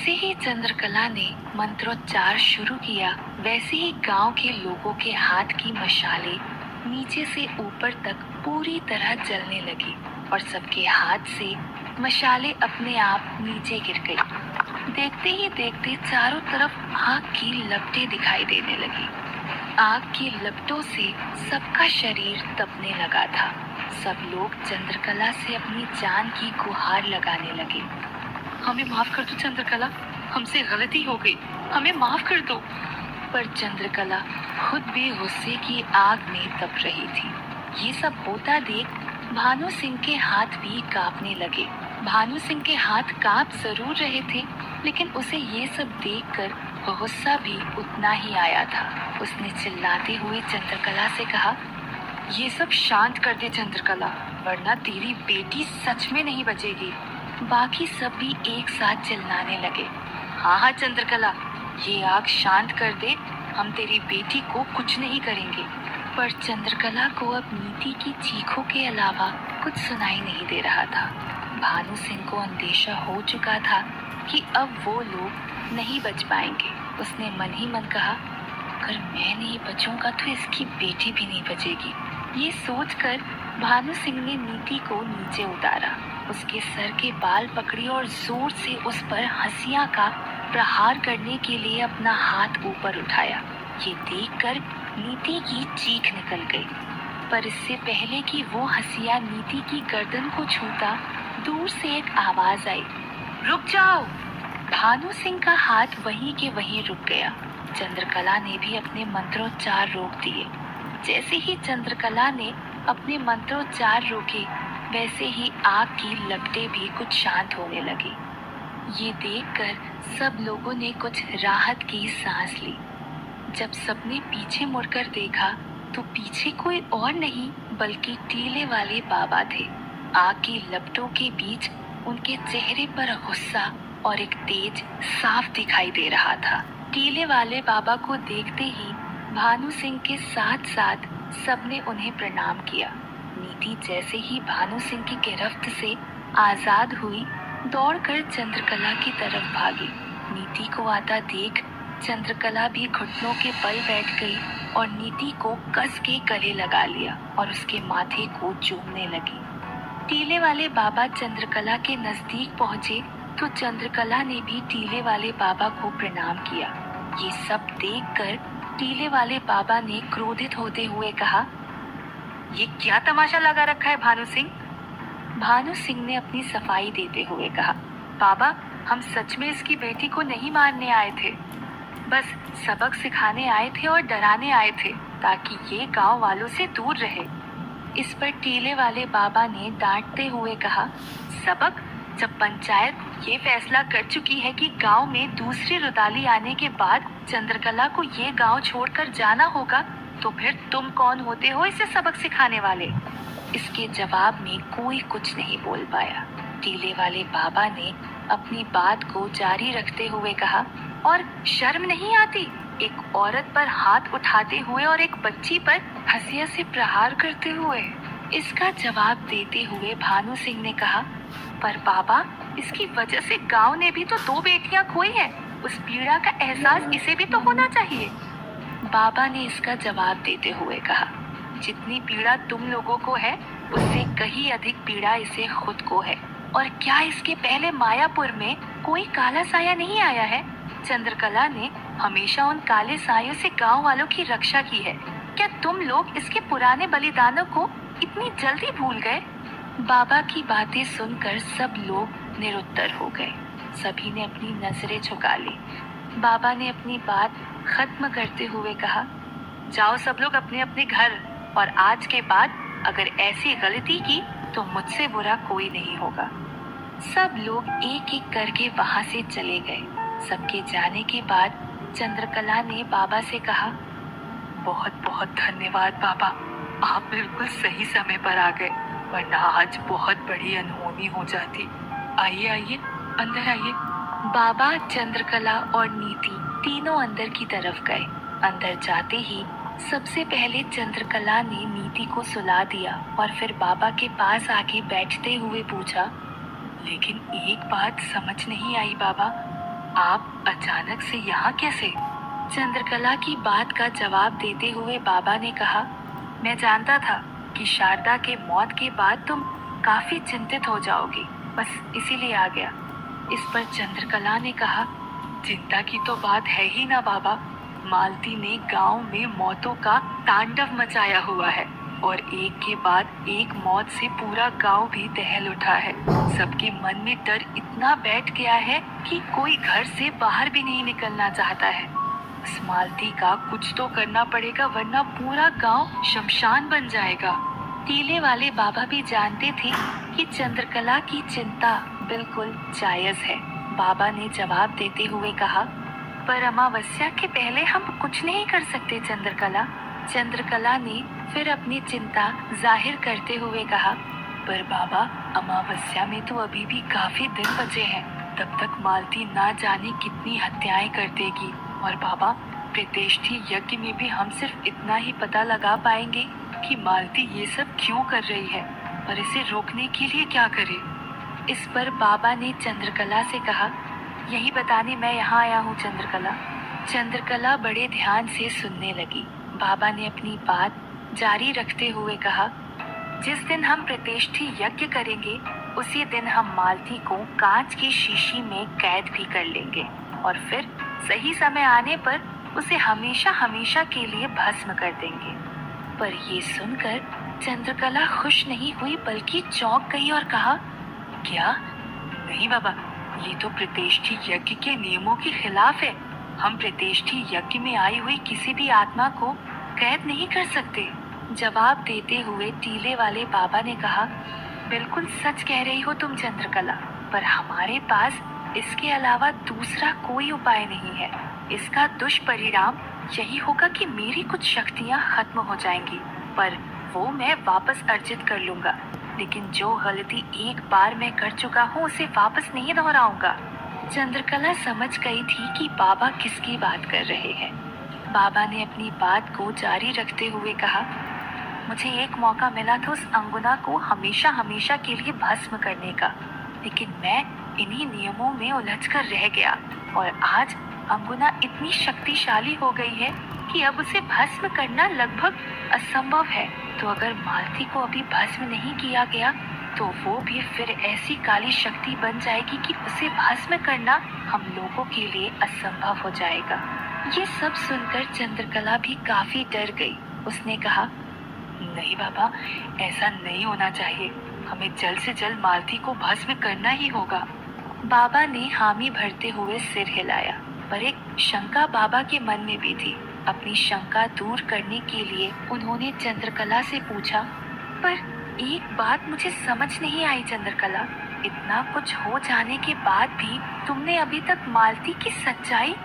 जैसे ही चंद्रकला ने मंत्रोच्चार शुरू किया, वैसे ही गांव के लोगों के हाथ की मशालें नीचे से ऊपर तक पूरी तरह जलने लगी और सबके हाथ से मशालें अपने आप नीचे गिर गई। देखते ही देखते चारों तरफ आग की लपटें दिखाई देने लगी। आग की लपटों से सबका शरीर तपने लगा था। सब लोग चंद्रकला से अपनी जान की गुहार लगाने लगे। हमें माफ कर दो चंद्रकला, हमसे गलती हो गई, हमें माफ कर दो। पर चंद्रकला खुद भी गुस्से की आग में तप रही थी। ये सब होता देख भानु सिंह के हाथ भी कांपने लगे। भानु सिंह के हाथ कांप जरूर रहे थे, लेकिन उसे ये सब देखकर गुस्सा भी उतना ही आया था। उसने चिल्लाते हुए चंद्रकला से कहा, ये सब शांत कर दे चंद्रकला, वरना तेरी बेटी सच में नहीं बचेगी। बाकी सब भी एक साथ चिल्लाने लगे, हाँ हाँ चंद्रकला, ये आग शांत कर दे, हम तेरी बेटी को कुछ नहीं करेंगे। पर चंद्रकला को अब नीति की चीखों के अलावा कुछ सुनाई नहीं दे रहा था। भानु सिंह को अंदेशा हो चुका था कि अब वो लोग नहीं बच पाएंगे। उसने मन ही मन कहा, अगर मैं नहीं बचूंगा तो इसकी बेटी भी नहीं बचेगी। ये सोचकर भानु सिंह ने नीति को नीचे उतारा, उसके सर के बाल पकड़े और जोर से उस पर हंसिया का प्रहार करने के लिए अपना हाथ ऊपर उठाया। ये देखकर नीति की चीख निकल गई, पर इससे पहले कि वो हंसिया नीति की गर्दन को छूता, दूर से एक आवाज आई, रुक जाओ। भानु सिंह का हाथ वहीं के वहीं रुक गया। चंद्रकला ने भी अपने मंत्रोच्चार रोक दिए। जैसे ही चंद्रकला ने अपने मंत्रोच्चार रोके, वैसे ही आग की लपटें भी कुछ शांत होने लगी। ये देखकर सब लोगों ने कुछ राहत की सांस ली। जब सबने पीछे मुड़कर देखा तो पीछे कोई और नहीं बल्कि टीले वाले बाबा थे। आग की लपटों के बीच उनके चेहरे पर गुस्सा और एक तेज साफ दिखाई दे रहा था। टीले वाले बाबा को देखते ही भानु सिंह के साथ साथ सबने उन्हें प्रणाम किया। नीति जैसे ही भानु सिंह की गिरफ्त से आजाद हुई, दौड़कर चंद्रकला की तरफ भागी। नीति को आता देख चंद्रकला भी घुटनों के बल बैठ गई और नीति को कस के गले लगा लिया और उसके माथे को चूमने लगी। टीले वाले बाबा चंद्रकला के नजदीक पहुंचे तो चंद्रकला ने भी टीले वाले बाबा को प्रणाम किया। ये सब देखकर टीले वाले बाबा ने क्रोधित होते हुए कहा, ये क्या तमाशा लगा रखा है भानु सिंह? भानु सिंह ने अपनी सफाई देते हुए कहा, बाबा, हम सच में इसकी बेटी को नहीं मारने आए थे, बस सबक सिखाने आए थे और डराने आए थे ताकि ये गांव वालों से दूर रहे। इस पर टीले वाले बाबा ने डांटते हुए कहा, सबक? जब पंचायत ये फैसला कर चुकी है कि गांव में दूसरी रुदाली आने के बाद चंद्रकला को ये गांव छोड़कर जाना होगा, तो फिर तुम कौन होते हो इसे सबक सिखाने वाले? इसके जवाब में कोई कुछ नहीं बोल पाया। टीले वाले बाबा ने अपनी बात को जारी रखते हुए कहा, और शर्म नहीं आती एक औरत पर हाथ उठाते हुए और एक बच्ची पर हंसिया से प्रहार करते हुए? इसका जवाब देते हुए भानु सिंह ने कहा, पर बाबा, इसकी वजह से गांव ने भी तो 2 बेटियां खोई हैं। उस पीड़ा का एहसास इसे भी तो होना चाहिए। बाबा ने इसका जवाब देते हुए कहा, जितनी पीड़ा तुम लोगों को है उससे कहीं अधिक पीड़ा इसे खुद को है। और क्या इसके पहले मायापुर में कोई काला साया नहीं आया है? चंद्रकला ने हमेशा उन काले सायों से गांव वालों की रक्षा की है। क्या तुम लोग इसके पुराने बलिदानों को इतनी जल्दी भूल गए? बाबा की बातें सुनकर सब लोग निरुत्तर हो गए। सभी ने अपनी नजरें झुका ली। बाबा ने अपनी बात खत्म करते हुए कहा, जाओ सब लोग अपने अपने घर, और आज के बाद अगर ऐसी गलती की तो मुझसे बुरा कोई नहीं होगा। सब लोग एक एक करके वहां से चले गए। सबके जाने के बाद चंद्रकला ने बाबा से कहा, बहुत बहुत धन्यवाद बाबा, आप बिल्कुल सही समय पर आ गए, वरना आज बहुत बड़ी अनहोनी हो जाती। आइए आइए, अंदर आइए। बाबा, चंद्रकला और नीति तीनों अंदर की तरफ गए। अंदर जाते ही सबसे पहले चंद्रकला ने नीति को सुला दिया और फिर बाबा के पास आके बैठते हुए पूछा, लेकिन एक बात समझ नहीं आई बाबा, आप अचानक से यहाँ कैसे? चंद्रकला की बात का जवाब देते हुए बाबा ने कहा, मैं जानता था कि शारदा के मौत के बाद तुम काफी चिंतित हो जाओगी, बस इसीलिए आ गया। इस पर चंद्रकला ने कहा, चिंता की तो बात है ही ना बाबा, मालती ने गांव में मौतों का तांडव मचाया हुआ है और एक के बाद एक मौत से पूरा गांव भी दहल उठा है। सबके मन में डर इतना बैठ गया है कि कोई घर से बाहर भी नहीं निकलना चाहता है। उस मालती का कुछ तो करना पड़ेगा, वरना पूरा गांव शमशान बन जाएगा। टीले वाले बाबा भी जानते थे कि चंद्रकला की चिंता बिल्कुल जायज है। बाबा ने जवाब देते हुए कहा, पर अमावस्या के पहले हम कुछ नहीं कर सकते चंद्रकला। चंद्रकला ने फिर अपनी चिंता जाहिर करते हुए कहा, पर बाबा अमावस्या में तो अभी भी काफी दिन बचे हैं, तब तक मालती ना जाने कितनी हत्याएं कर देगी। और बाबा, प्रतिष्ठी यज्ञ में भी हम सिर्फ इतना ही पता लगा पाएंगे कि मालती ये सब क्यों कर रही है, और इसे रोकने के लिए क्या करे। इस पर बाबा ने चंद्रकला से कहा, यही बताने मैं यहाँ आया हूँ चंद्रकला। चंद्रकला बड़े ध्यान से सुनने लगी। बाबा ने अपनी बात जारी रखते हुए कहा, जिस दिन हम प्रतिष्ठी यज्ञ करेंगे उसी दिन हम मालती को कांच की शीशी में कैद भी कर लेंगे और फिर सही समय आने पर उसे हमेशा हमेशा के लिए भस्म कर देंगे। पर ये सुनकर चंद्रकला खुश नहीं हुई बल्कि चौंक गई और कहा, क्या? नहीं बाबा, ये तो प्रतिष्ठी यज्ञ के नियमों के खिलाफ है। हम प्रतिष्ठी यज्ञ में आई हुई किसी भी आत्मा को कैद नहीं कर सकते। जवाब देते हुए टीले वाले बाबा ने कहा, बिल्कुल सच कह रही हो तुम चंद्रकला, पर हमारे पास इसके अलावा दूसरा कोई उपाय नहीं है। इसका दुष्परिणाम यही होगा कि मेरी कुछ शक्तियां खत्म हो जाएंगी, पर वो मैं वापस अर्जित कर लूंगा। लेकिन जो गलती एक बार मैं कर चुका हूँ उसे वापस नहीं दोहराऊंगा। चंद्रकला समझ गई थी कि बाबा किसकी बात कर रहे हैं। बाबा ने अपनी बात को जारी रखते हुए कहा, मुझे एक मौका मिला था उस अंगुना को हमेशा हमेशा के लिए भस्म करने का, लेकिन मैं इन्हीं नियमों में उलझकर रह गया और आज अंगुना इतनी शक्तिशाली हो गई है कि अब उसे भस्म करना लगभग असंभव है। तो अगर मालती को अभी भस्म नहीं किया गया तो वो भी फिर ऐसी काली शक्ति बन जाएगी कि उसे भस्म करना हम लोगों के लिए असंभव हो जाएगा। ये सब सुनकर चंद्रकला भी काफी डर गई। उसने कहा, नहीं बाबा, ऐसा नहीं होना चाहिए, हमें जल्द से जल्द मालती को भस्म करना ही होगा। बाबा ने हामी भरते हुए सिर हिलाया, पर एक शंका बाबा के मन में भी थी। अपनी शंका दूर करने के लिए उन्होंने चंद्रकला से पूछा, पर एक बात मुझे समझ नहीं आई चंद्रकला, इतना कुछ हो जाने के बाद भी तुमने अभी तक मालती की सच्चाई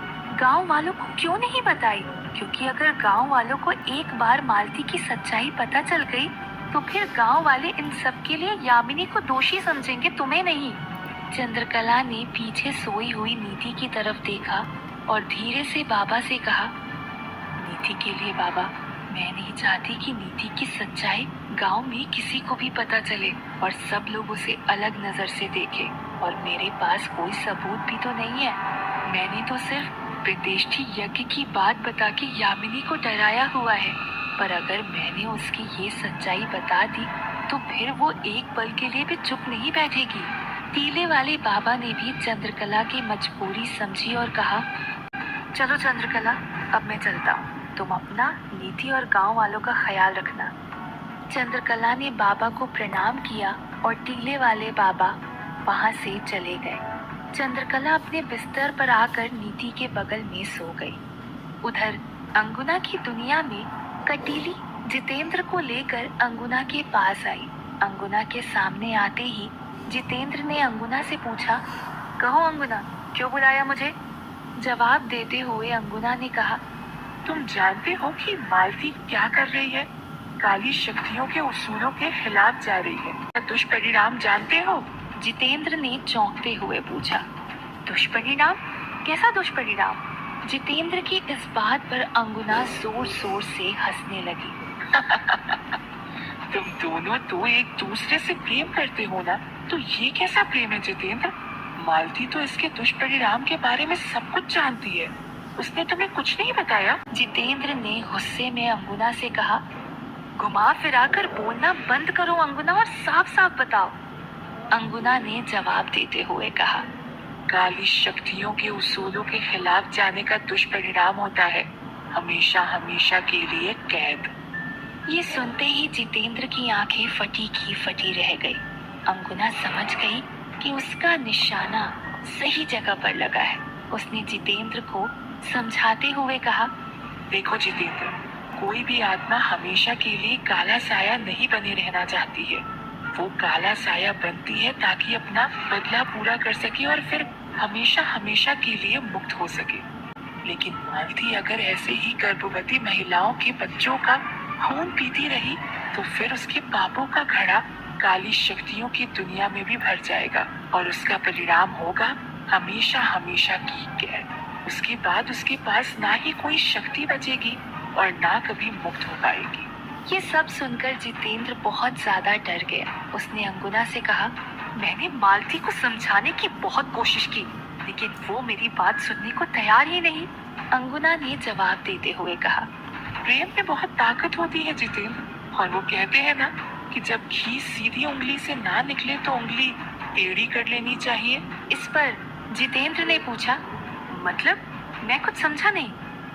गांव वालों को क्यों नहीं बताई? क्योंकि अगर गांव वालों को एक बार मालती की सच्चाई पता चल गई तो फिर गांव वाले इन सब के लिए यामिनी को दोषी समझेंगे, तुम्हें नहीं। चंद्रकला ने पीछे सोई हुई नीति की तरफ देखा और धीरे से बाबा से कहा, नीति के लिए बाबा, मैं नहीं चाहती कि नीति की सच्चाई गांव में किसी को भी पता चले और सब लोग उसे अलग नजर से देखें। और मेरे पास कोई सबूत भी तो नहीं है। मैंने तो सिर्फ प्रतिष्ठी यज्ञ की बात बता के यामिनी को डराया हुआ है, पर अगर मैंने उसकी ये सच्चाई बता दी तो फिर वो एक पल के लिए भी चुप नहीं बैठेगी। टीले वाले बाबा ने भी चंद्रकला की मजबूरी समझी और कहा, चलो चंद्रकला, अब मैं चलता हूँ, तुम अपना, नीति और गांव वालों का ख्याल रखना। चंद्रकला ने बाबा को प्रणाम किया और टीले वाले बाबा वहां से चले गए। चंद्रकला अपने बिस्तर पर आकर नीति के बगल में सो गई। उधर अंगुना की दुनिया में कटीली जितेंद्र को लेकर अंगुना के पास आई। अंगुना के सामने आते ही जितेंद्र ने अंगुना से पूछा, कहो अंगुना, क्यों बुलाया मुझे? जवाब देते हुए अंगुना ने कहा, तुम जानते हो कि मालती क्या कर रही है? काली शक्तियों के उसूलों के खिलाफ जा रही है। दुष्परिणाम जानते हो? जितेंद्र ने चौंकते हुए पूछा। दुष्परिणाम? कैसा दुष्परिणाम? जितेंद्र की इस बात पर अंगुना जोर जोर से हंसने लगी। तुम दोनों तो एक दूसरे से प्रेम करते हो ना, तो ये कैसा प्रेम है जितेंद्र? मालती तो इसके दुष्परिणाम के बारे में सब कुछ जानती है, उसने तुम्हें कुछ नहीं बताया? जितेंद्र ने गुस्से में अंगुना से कहा, घुमा फिरा कर बोलना बंद करो अंगुना और साफ साफ बताओ। अंगुना ने जवाब देते हुए कहा, काली शक्तियों के उसूलों के खिलाफ जाने का दुष्परिणाम होता है हमेशा हमेशा के लिए कैद। ये सुनते ही जितेंद्र की आंखें फटी की फटी रह गई। अंगुना समझ गई कि उसका निशाना सही जगह पर लगा है। उसने जितेंद्र को समझाते हुए कहा, देखो जितेंद्र, कोई भी आत्मा हमेशा के लिए काला साया नहीं बने रहना चाहती है। वो काला साया बनती है ताकि अपना बदला पूरा कर सके और फिर हमेशा हमेशा के लिए मुक्त हो सके। लेकिन मालती अगर ऐसे ही गर्भवती महिलाओं के बच्चों का खून पीती रही तो फिर उसके पापों का घड़ा काली शक्तियों की दुनिया में भी भर जाएगा और उसका परिणाम होगा हमेशा हमेशा की कैद। उसके बाद उसके पास ना ही कोई शक्ति बचेगी और ना कभी मुक्त हो पाएगी। ये सब सुनकर जितेंद्र बहुत ज्यादा डर गया। उसने अंगुना से कहा, मैंने मालती को समझाने की बहुत कोशिश की, लेकिन वो मेरी बात सुनने को तैयार ही नहीं। अंगुना ने जवाब देते हुए कहा, प्रेम में बहुत ताकत होती है जितेंद्र, और वो कहते हैं ना कि जब घी सीधी उंगली से ना निकले तो उंगली टेढ़ी कर लेनी चाहिए। इस पर जितेंद्र ने पूछा, मतलब मैं कुछ समझा नहीं।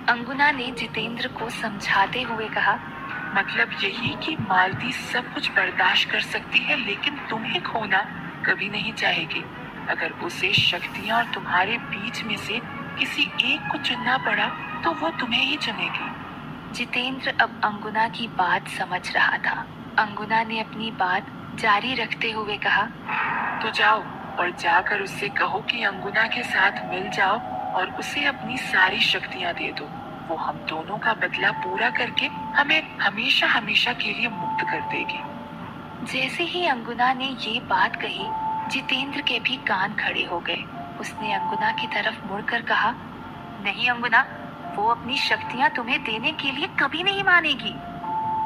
अंगुना ने जितेंद्र को समझाते हुए कहा, मतलब यही कि मालती सब कुछ बर्दाश्त कर सकती है लेकिन तुम्हें खोना कभी नहीं चाहेगी। अगर उसे शक्तियां और तुम्हारे बीच में से किसी एक को चुनना पड़ा तो वो तुम्हें ही चुनेगी। जितेंद्र अब अंगुना की बात समझ रहा था। अंगुना ने अपनी बात जारी रखते हुए कहा, तो जाओ और जाकर उससे कहो कि अंगुना के साथ मिल जाओ और उसे अपनी सारी शक्तियां दे दो। वो हम दोनों का बदला पूरा करके हमें हमेशा हमेशा के लिए मुक्त कर देगी। जैसे ही अंगुना ने ये बात कही, जितेंद्र के भी कान खड़े हो गए। उसने अंगुना की तरफ मुड़कर कहा, नहीं अंगुना, वो अपनी शक्तियां तुम्हें देने के लिए कभी नहीं मानेगी।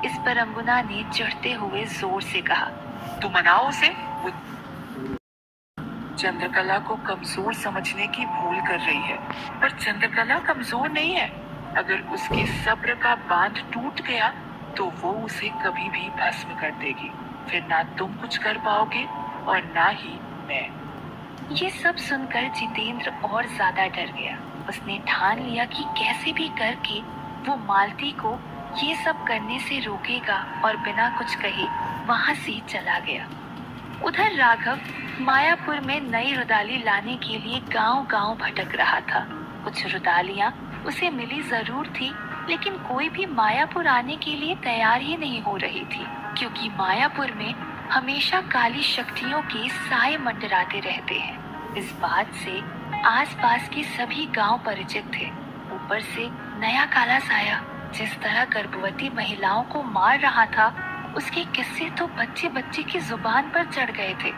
इस पर अंगुना ने चिढ़ते हुए जोर से कहा, तू मनाओ उसे, वो चंद्रकला को कमजोर समझने की भूल कर रही है, पर चंद्रकला कमजोर नहीं है। अगर उसके सब्र का बांध टूट गया तो वो उसे कभी भी भस्म कर देगी। फिर ना तुम कुछ कर पाओगे और ना ही मैं। ये सब सुनकर जितेंद्र और ज्यादा डर गया। उसने ठान लिया कि कैसे भी करके वो मालती को ये सब करने से रोकेगा और बिना कुछ कहे वहां से चला गया। उधर राघव मायापुर में नई रुदाली लाने के लिए गांव-गांव भटक रहा था। कुछ रुदालियां उसे मिली जरूर थी, लेकिन कोई भी मायापुर आने के लिए तैयार ही नहीं हो रही थी, क्योंकि मायापुर में हमेशा काली शक्तियों के साए मंडराते रहते हैं। इस बात से आसपास के सभी गांव परिचित थे। ऊपर से नया काला साया जिस तरह गर्भवती महिलाओं को मार रहा था, उसके किस्से तो बच्चे बच्चे की जुबान पर चढ़ गए थे।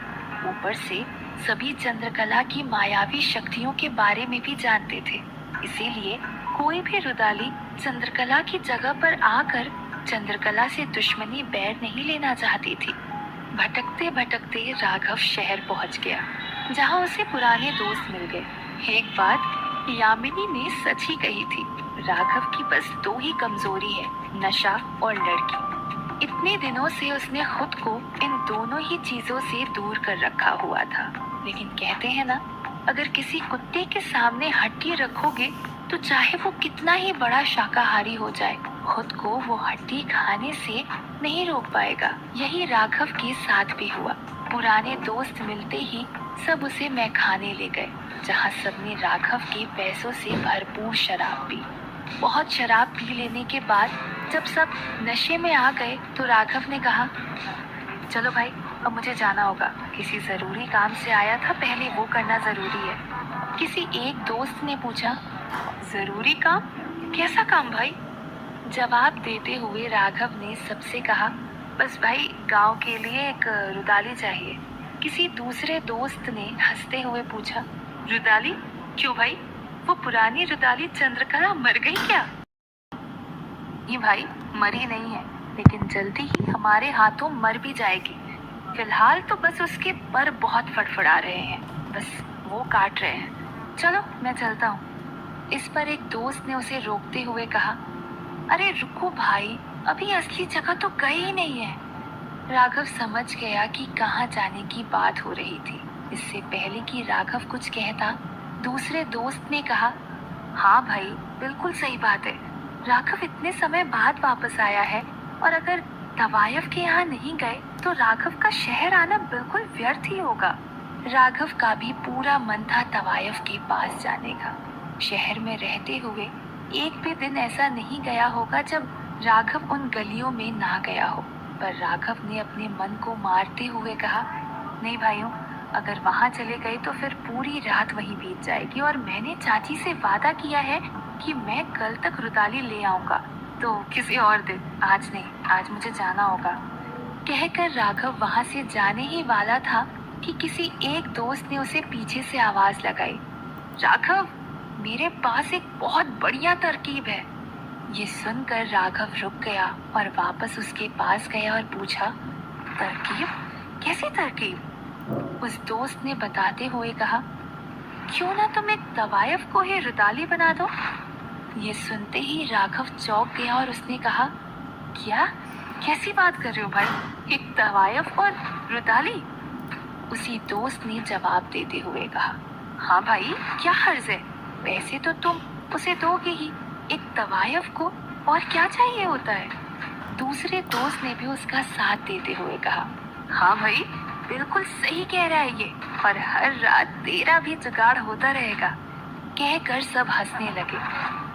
ऊपर से सभी चंद्रकला की मायावी शक्तियों के बारे में भी जानते थे। इसीलिए कोई भी रुदाली चंद्रकला की जगह पर आकर चंद्रकला से दुश्मनी बैर नहीं लेना चाहती थी। भटकते भटकते राघव शहर पहुंच गया, जहां उसे पुराने दोस्त मिल गए। एक बात यामिनी ने सच ही कही थी, राघव की बस दो ही कमजोरी है, नशा और लड़की। इतने दिनों से उसने खुद को इन दोनों ही चीजों से दूर कर रखा हुआ था। लेकिन कहते हैं ना, अगर किसी कुत्ते के सामने हड्डी रखोगे तो चाहे वो कितना ही बड़ा शाकाहारी हो जाए, खुद को वो हड्डी खाने से नहीं रोक पाएगा। यही राघव के साथ भी हुआ। पुराने दोस्त मिलते ही सब उसे मैखाने ले गए, जहाँ सबने राघव के पैसों से भरपूर शराब पी। बहुत शराब पी लेने के बाद जब सब नशे में आ गए तो राघव ने कहा, चलो भाई, अब मुझे जाना होगा, किसी जरूरी काम से आया था, पहले वो करना जरूरी है। किसी एक दोस्त ने पूछा, जरूरी काम? कैसा काम भाई? जवाब देते हुए राघव ने सबसे कहा, बस भाई, गांव के लिए एक रुदाली चाहिए। किसी दूसरे दोस्त ने हंसते हुए पूछा, रुदाली? क्यों भाई, वो पुरानी रुदाली चंद्रकला मर गई क्या? नहीं भाई, मरी नहीं है, लेकिन जल्दी ही हमारे हाथों मर भी जाएगी। फिलहाल तो बस उसके पर बहुत फड़फड़ा रहे हैं, बस वो काट रहे हैं, चलो मैं चलता हूँ। इस पर एक दोस्त ने उसे रोकते हुए कहा, अरे रुको भाई, अभी असली जगह तो गई ही नहीं है। राघव समझ गया कि कहाँ जाने की बात हो रही थी। इससे पहले कि राघव कुछ कहता, दूसरे दोस्त ने कहा, हाँ भाई, बिल्कुल सही बात है। राघव इतने समय बाद वापस आया है, और अगर तवायफ के यहाँ नहीं गए तो राघव का शहर आना बिल्कुल व्यर्थ ही होगा। राघव का भी पूरा मन था तवायफ के पास जाने का। शहर में रहते हुए एक भी दिन ऐसा नहीं गया होगा जब राघव उन गलियों में ना गया हो। पर राघव ने अपने मन को मारते हुए कहा, नहीं भाइयों, अगर वहाँ चले गए तो फिर पूरी रात वहीं बीत जाएगी, और मैंने चाची से वादा किया है कि मैं कल तक रुदाली ले आऊंगा, तो किसी और दिन, आज नहीं, आज मुझे जाना होगा। कहकर राघव वहाँ से जाने ही वाला था कि किसी एक दोस्त ने उसे पीछे से आवाज लगाई, राघव, मेरे पास एक बहुत बढ़िया तरकीब है। ये सुनकर राघव रुक गया और वापस उसके पास गया और पूछा, तरकीब? कैसी तरकीब? उस दोस्त ने बताते हुए कहा, क्यों ना तुम एक तवायफ को ही रुदाली बना दो। ये सुनते ही राघव चौंक गया और उसने कहा, क्या? कैसी बात कर रहे हो भाई, एक तवायफ और रुदाली? उसी दोस्त ने जवाब देते हुए कहा, हाँ भाई, क्या हर्ज है, वैसे तो तुम उसे दोगे ही, एक तवायफ को और क्या चाहिए होता है। दूसरे दोस्त ने भी उसका साथ देते हुए कहा, हाँ भाई, बिल्कुल सही कह रहा है ये, और हर रात तेरा भी जुगाड़ होता रहेगा। कहकर सब हंसने लगे।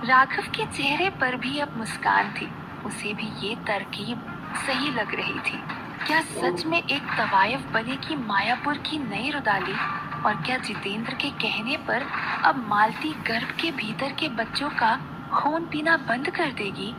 राघव के चेहरे पर भी अब मुस्कान थी, उसे भी ये तरकीब सही लग रही थी। क्या सच में एक तवायफ बनेगी मायापुर की नई रुदाली? और क्या जितेंद्र के कहने पर अब मालती गर्भ के भीतर के बच्चों का खून पीना बंद कर देगी?